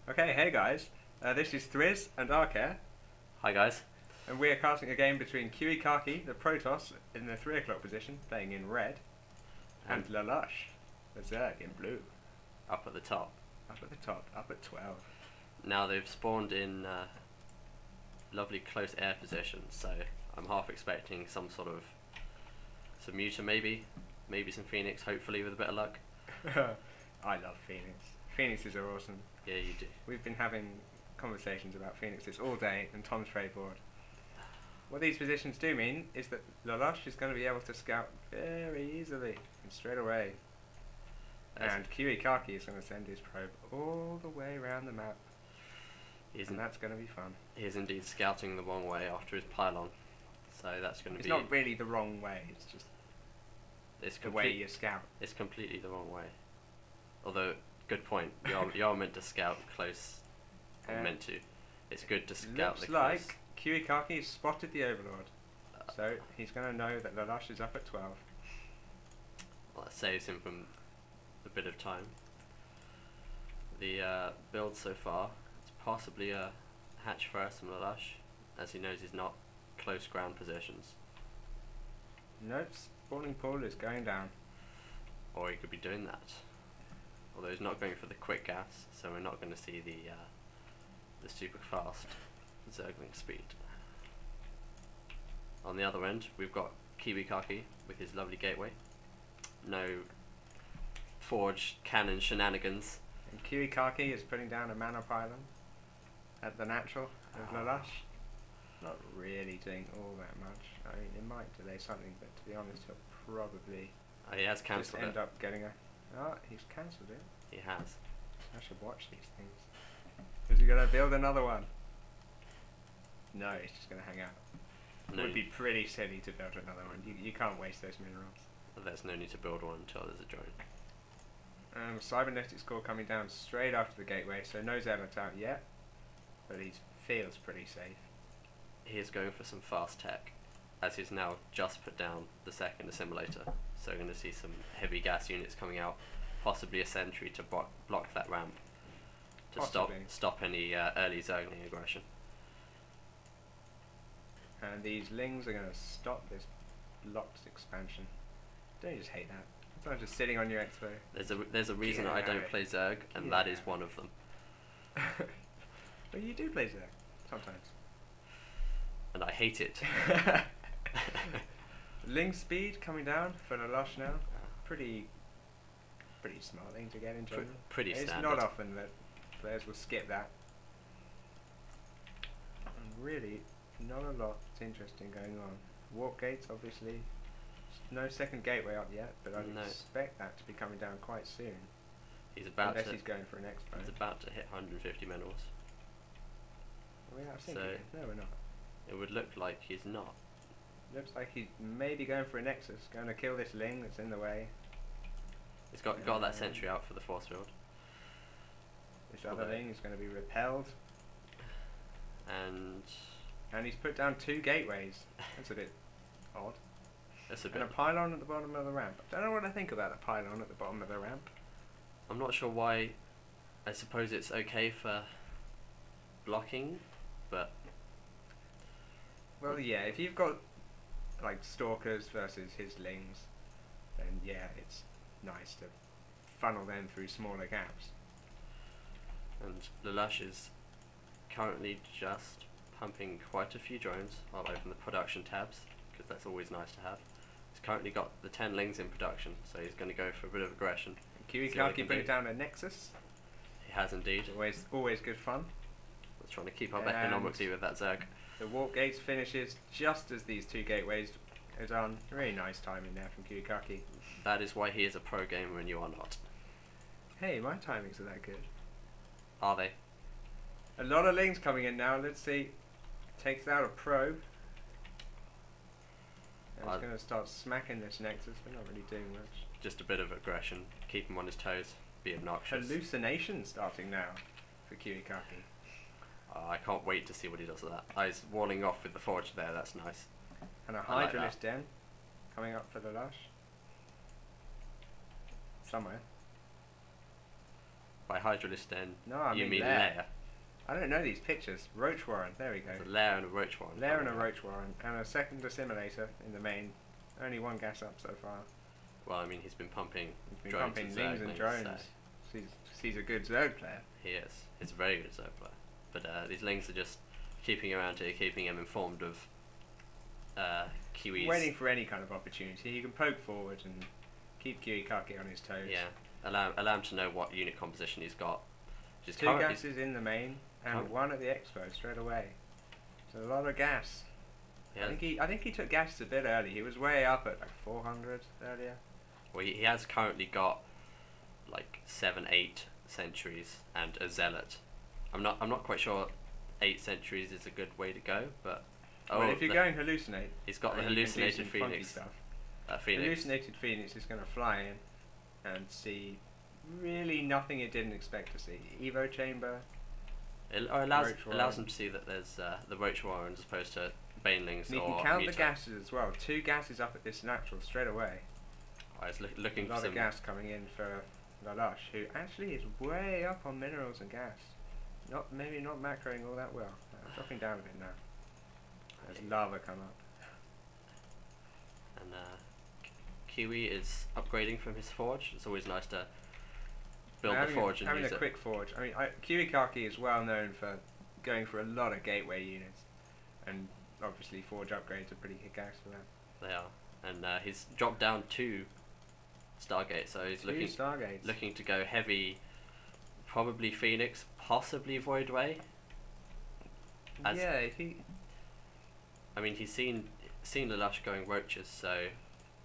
Okay, hey guys, this is Thriz and Arcare, Hi guys. and we are casting a game between Kiwi, the Protoss, in the 3 o'clock position, playing in red, and lulush, the Zerg, in blue, Up at the top. up at the top, up at 12. Now they've spawned in lovely close air positions, so I'm half expecting some sort of some muta maybe some phoenix, hopefully with a bit of luck. I love Phoenix. Phoenixes are awesome. Yeah, you do. We've been having conversations about Phoenixes all day, and Tom's very bored. What these positions do mean is that lulush is going to be able to scout very easily and straight away. And Kiwi is going to send his probe all the way around the map. And that's going to be fun. He is indeed scouting the wrong way after his pylon. So that's going to It's be... not really the wrong way, it's just the way you scout. It's completely the wrong way. Although, good point. You are meant to scout close. Meant to. It's good to scout the close. Looks like Kiwi has spotted the Overlord. So he's going to know that lulush is up at 12. Well, that saves him from a bit of time. The build so far, it's possibly a hatch first from lulush, as he knows he's not close ground positions. Nope, spawning pool is going down. Or he could be doing that. Although he's not going for the quick gas, so we're not going to see the super fast Zergling speed. On the other end, we've got Kiwi with his lovely gateway. No forge cannon shenanigans. And Kiwi is putting down a mana pylon at the natural of lulush. Not really doing all that much. I mean, it might delay something, but to be honest, he'll probably He has cancelled just end up getting a... Oh, he's cancelled it. He has. I should watch these things. Is he going to build another one? No, he's just going to hang out. No, It would be pretty silly to build another one. You can't waste those minerals. there's no need to build one until there's a drone. Cybernetic score coming down straight after the gateway, so no zealot out yet, but he feels pretty safe. He is going for some fast tech, as he's now just put down the second assimilator. So we're going to see some heavy gas units coming out, possibly a sentry to block that ramp, to stop any early Zergling aggression. And these lings are going to stop this locked expansion. Don't you just hate that? It's not just sitting on your expo. There's a reason I don't play Zerg, and that is one of them. Well, you do play Zerg sometimes. And I hate it. Ling speed coming down for lulush now. Pretty smart thing to get in general. Pretty it's standard. not often that players will skip that. And really, not a lot interesting going on. Warp gates, obviously. No second gateway up yet, but I'd expect that to be coming down quite soon. He's about Unless he's going for an expo. He's about to hit 150 minerals. We are So no, we're not. it would look like he's not. Looks like he's maybe going for a nexus, going to kill this ling that's in the way. He's got that sentry out for the force field. This other ling is going to be repelled. And he's put down 2 gateways. That's a bit odd. that's a And bit. a pylon at the bottom of the ramp. I don't know what I think about the pylon at the bottom of the ramp. I'm not sure why. I suppose it's okay for blocking, but Well, yeah, if you've got like stalkers versus his lings, then yeah, it's nice to funnel them through smaller gaps. and lulush is currently just pumping quite a few drones. I'll open the production tabs because that's always nice to have. He's currently got the 10 lings in production, so he's going to go for a bit of aggression. Kiwi See what he can putting do. down a nexus. He has indeed. Always good fun. We're trying to keep up economically with that Zerg. The warp gates finishes just as these 2 gateways are done. Really nice timing there from Kiwi. That is why he is a pro gamer and you are not. Hey, my timings are that good. Are they? A lot of lings coming in now. Let's see. Takes out a probe. And he's going to start smacking this nexus, but not really doing much. Just a bit of aggression. Keep him on his toes. Be obnoxious. Hallucination starting now for Kiwi. I can't wait to see what he does with that. He's walling off with the forge there. That's nice. And a I like Hydralisk Den coming up for lulush. Somewhere. by Hydralisk Den, No, I you mean mean lair. lair. I don't know these pictures. Roach Warren, there we go. It's a lair and a roach warren. Lair and a coming out. Roach Warren, and a second assimilator in the main. Only one gas up so far. Well, I mean, he's been pumping He's been drones pumping and lings and zerglings, drones. so He's a good Zerg player. he is. He's a very good Zerg player. But these lings are just keeping around here, keeping him informed of Kiwi's. Waiting for any kind of opportunity. He can poke forward and keep Kiwi Kake on his toes. Yeah, allow him to know what unit composition he's got. Just Two gases in the main and one at the expo straight away. It's a lot of gas. Yeah. I think he took gas a bit early. He was way up at like 400 earlier. Well, he has currently got like 7, 8 sentries and a zealot. I'm not quite sure 8 sentries is a good way to go, but Well, if you're going hallucinate, he's got the you can do hallucinated some funky phoenix. stuff. Phoenix. Hallucinated Phoenix is going to fly in and see really nothing it didn't expect to see. Evo chamber. It allows Roach Warren. him to see that there's the Roach Warren as opposed to Banelings And you or can count Muta. the gases as well. 2 gases up at this natural straight away. I was A looking for lot some. of gas coming in for lulush, who actually is way up on minerals and gas. Maybe not macroing all that well. Dropping down a bit now. As lava come up. And Kiwi is upgrading from his forge. It's always nice to build the forge and having use a it. quick forge. I mean, Kiwi Kake is well known for going for a lot of gateway units, and obviously forge upgrades are pretty kick-ass for that. They are, and he's dropped down 2 Stargates, so he's 2 looking Stargates. to go heavy. Probably Phoenix, possibly Voidway. Yeah, if he. I mean, he's seen Lulush going roaches, so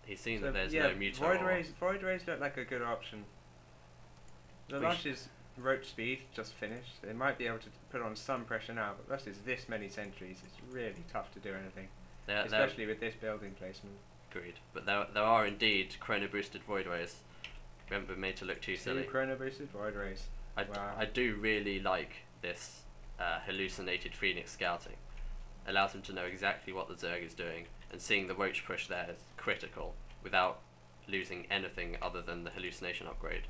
he's seen So, that there's yeah, no Muta. Void Rays look like a good option. Lulush's roach speed just finished. They might be able to put on some pressure now, but versus this many sentries, it's really tough to do anything. Especially with this building placement. Agreed, but there are indeed chrono boosted Voidways. We haven't been made to look too 2 silly. chrono boosted Void Rays. Wow. I do really like this hallucinated Phoenix scouting. Allows him to know exactly what the Zerg is doing, and seeing the roach push there is critical without losing anything other than the hallucination upgrade,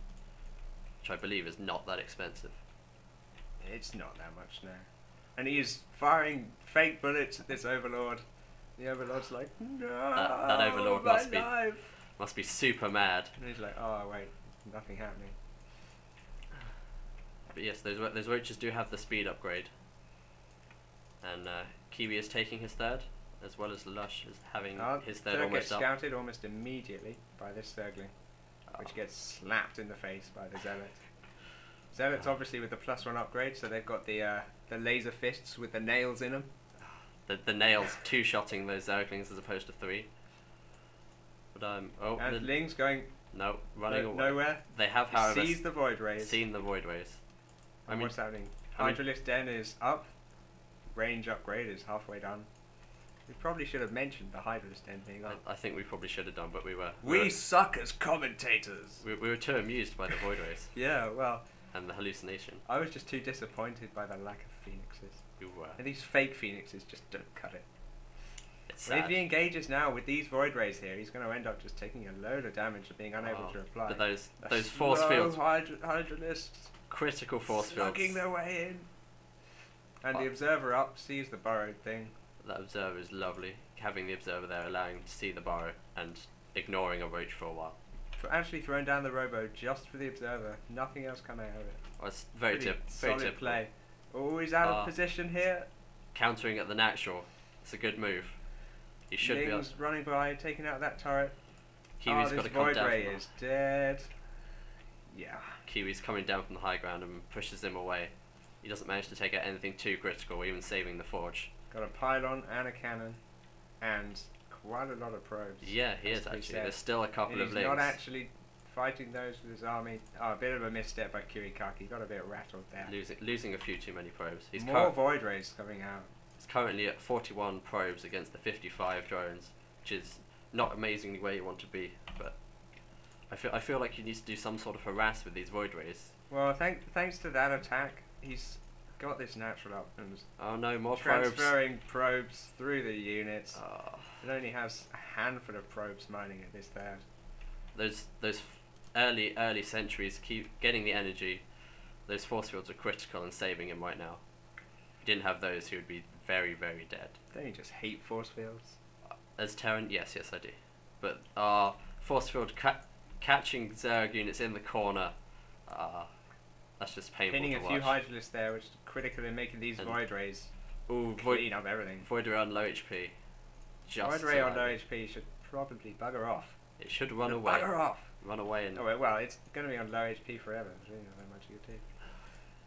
which I believe is not that expensive. It's not that much now. And he is firing fake bullets at this Overlord. The Overlord's like, no, That Overlord my must life. be super mad. And he's like, oh wait, nothing happening. But yes, those roaches do have the speed upgrade, and Kiwi is taking his 3rd, as well as Lulush is having his 3rd Third almost gets up. scouted almost immediately by this Zergling, which gets slapped in the face by the Zealot. Zealot's obviously with the +1 upgrade, so they've got the laser fists with the nails in them. The nails 2-shotting those Zerglings as opposed to 3. But And Ling's going running away. nowhere. They have, He however, sees the Void Rays. seen the Voidways. And what's happening? Hydralisk Den is up. Range upgrade is halfway done. We probably should have mentioned the Hydralisk Den being up. I think we probably should have done, but We suck as commentators. we were too amused by the Voidways Yeah, well, and the hallucination. I was just too disappointed by the lack of phoenixes. We were. And these fake phoenixes just don't cut it. It's Well, if sad. he engages now with these Void Rays here, he's going to end up just taking a load of damage for being unable to reply. But those A force slow fields, Hydralisks critical force fields. slugging their way in. And the Observer up sees the burrowed thing. That Observer is lovely. Having the Observer there, allowing him to see the burrow and ignoring a roach for a while. Actually throwing down the Robo just for the Observer. Nothing else coming out of it. Well, it's very Pretty very solid typical. play. Always out of position here. Countering at the natural. It's a good move. He should be. Ling's running by, taking out that turret. Kiwi's got to come Void down. Ray From is dead. Yeah. Kiwi's coming down from the high ground and pushes him away. He doesn't manage to take out anything too critical, even saving the forge. Got a pylon and a cannon, and quite a lot of probes. Yeah, he has is to be actually. said. There's still a couple And of he's links. not actually fighting those with his army. Oh, a bit of a misstep by Kiwi Kake. Got a bit rattled there. Losing a few too many probes. He's More Void Rays coming out. He's currently at 41 probes against the 55 drones, which is not amazingly where you want to be, but I feel like he needs to do some sort of harass with these Void Rays. Well, thanks to that attack, he's got this natural up and Oh no, more probes. transferring probes through the units. Oh, It only has a handful of probes mining at this third. those early sentries keep getting the energy, Those force fields are critical in saving him right now. If he didn't have those, he would be very, very dead. Don't you just hate force fields? As Terran, yes, I do. But force field catching Zerg units in the corner, that's just painful Pinning to a watch. few Hydralisks there, which is critical in making these And- Void Rays Ooh, clean up everything. Void Ray on low HP. Void Ray on low HP should probably bugger off. It should run Should away. Bugger off! Run away and... Oh, well, it's going to be on low HP forever. There's really not that much you can do.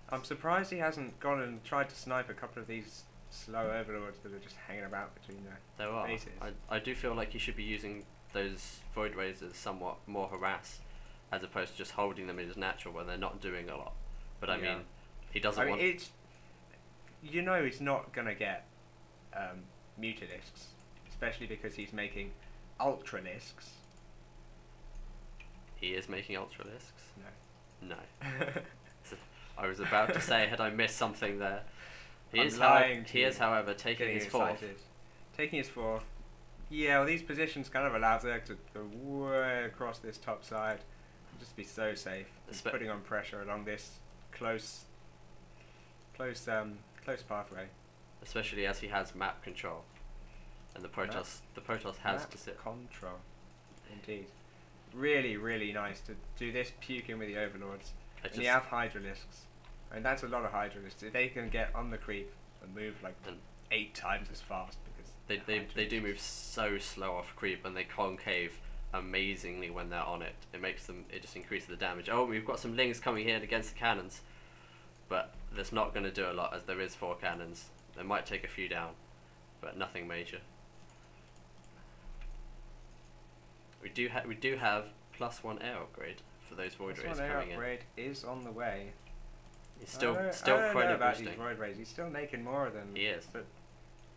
I'm surprised he hasn't gone and tried to snipe a couple of these slow overlords that are just hanging about between There are. bases. I do feel like he should be using those Void Rays as somewhat more harass, as opposed to just holding them in his natural when they're not doing a lot. But I mean, he doesn't want... it's... You know he's not going to get Mutalisks, especially because he's making Ultralisks. He is making Ultralisks? No. No. I was about to say, had I missed something there? He I'm is, lying to he you. is, however, taking Getting his fourth. excited. Taking his fourth. Yeah, well, these positions kind of allow Zerg to go way across this top side. Just be so safe. He's putting on pressure along this close pathway. Especially as he has map control. And the Protoss has Map to sit. control. Indeed. Really, really nice to do this puking with the overlords. And you have Hydralisks. And that's a lot of Hydralisks. If they can get on the creep and move like 8 times as fast, because They do move so slow off creep, and they concave amazingly when they're on it. It just increases the damage. Oh, we've got some lings coming here against the cannons, but that's not going to do a lot, as there is 4 cannons. They might take a few down, but nothing major. We do have +1 air upgrade for those Void Rays coming in. upgrade is on the way. He's still I don't credit know about boosting. these Void Rays. He's still making more of them. He is. But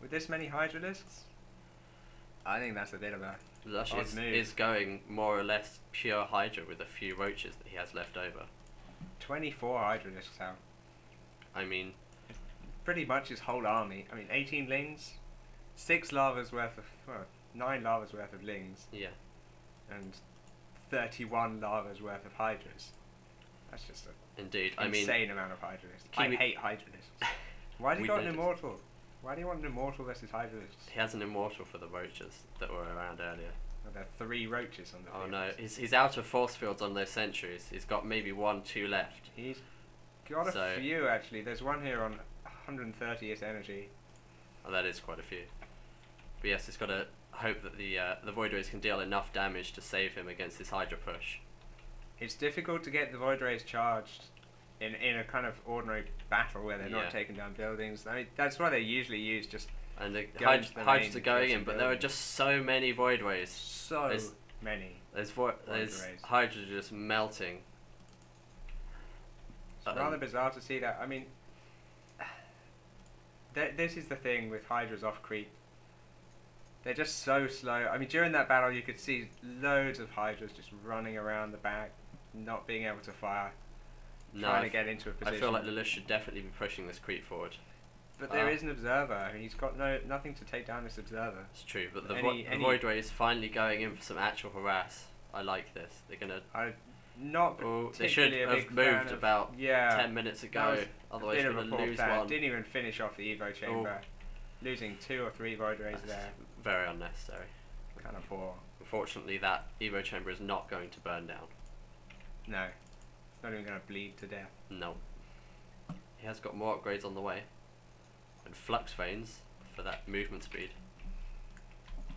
with this many Hydralisks, I think that's a bit of a Lush odd move. is going more or less pure Hydra with a few roaches that he has left over. 24 Hydralisks out. I mean, Pretty much his whole army. I mean, 18 lings, 6 lavas worth of, 9 lavas worth of lings, yeah. and 31 lavas worth of Hydras. That's just an Indeed. insane amount of Hydralisks. Kiwi- I hate Hydralisks. Why do you We got an noticed. immortal? Why do you want an immortal versus Hydralisks? He has an immortal for the roaches that were around earlier. Oh, there are 3 roaches on the Oh field. no, he's out of force fields on those sentries. He's got maybe 1, 2 left. He's got a So- few actually. There's one here on 130th energy. Oh, that is quite a few. But yes, he's got to hope that the Void Rays can deal enough damage to save him against this Hydra push. It's difficult to get the Void Rays charged in a kind of ordinary battle where they're Yeah. not taking down buildings. I mean, that's why they usually use just And the Go into the Hydras main are going kill in, some but there are buildings. just so many Void Rays. so There's- many. There's Rays. Hydra just melting. It's rather bizarre to see that. I mean, this is the thing with Hydras off creep. They're just so slow. I mean, during that battle, you could see loads of Hydras just running around the back, not being able to fire, No, trying to get into a I position. feel like lulush should definitely be pushing this creep forward. But there is an observer. I mean, he's got nothing to take down this observer. It's true, but the Any- Void Ray is finally going in for some actual harass. I like this. They're gonna. I'm not Oh, they should particularly a have big fan moved of- about yeah, 10 minutes that ago. was Otherwise, bit you're of a gonna poor lose plan. one. Didn't even finish off the Evo chamber. Losing 2 or 3 Void Rays there. Very unnecessary. Kind of poor. Unfortunately, that Evo chamber is not going to burn down. No. It's not even going to bleed to death. No. He has got more upgrades on the way. And flux veins for that movement speed.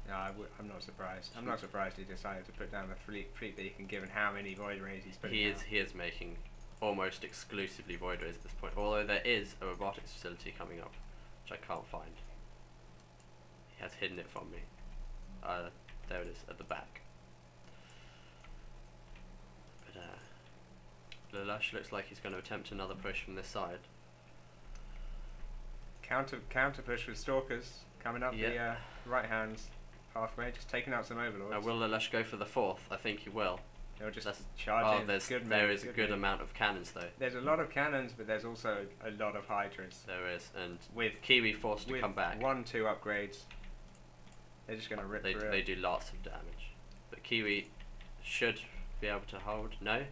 No, I'm not surprised. I'm not surprised he decided to put down the fleet that he can, given how many Void Rays he's putting down. He is making almost exclusively Void Rays at this point. Although there is a robotics facility coming up, which I can't find. He has hidden it from me. There it is, at the back. But Lulush looks like he's going to attempt another push from this side. Counter push with Stalkers coming up the right hand pathway, just taking out some Overlords. Will Lulush go for the 4th? I think he will. They'll just That's- charge in. There is a good move. amount of cannons though. There's a lot of cannons, but there's also a lot of Hydras. There is, and With Kiwi forced to with come back. 1-2 upgrades, they're just going to rip through They it. do lots of damage. But Kiwi should be able to hold. No?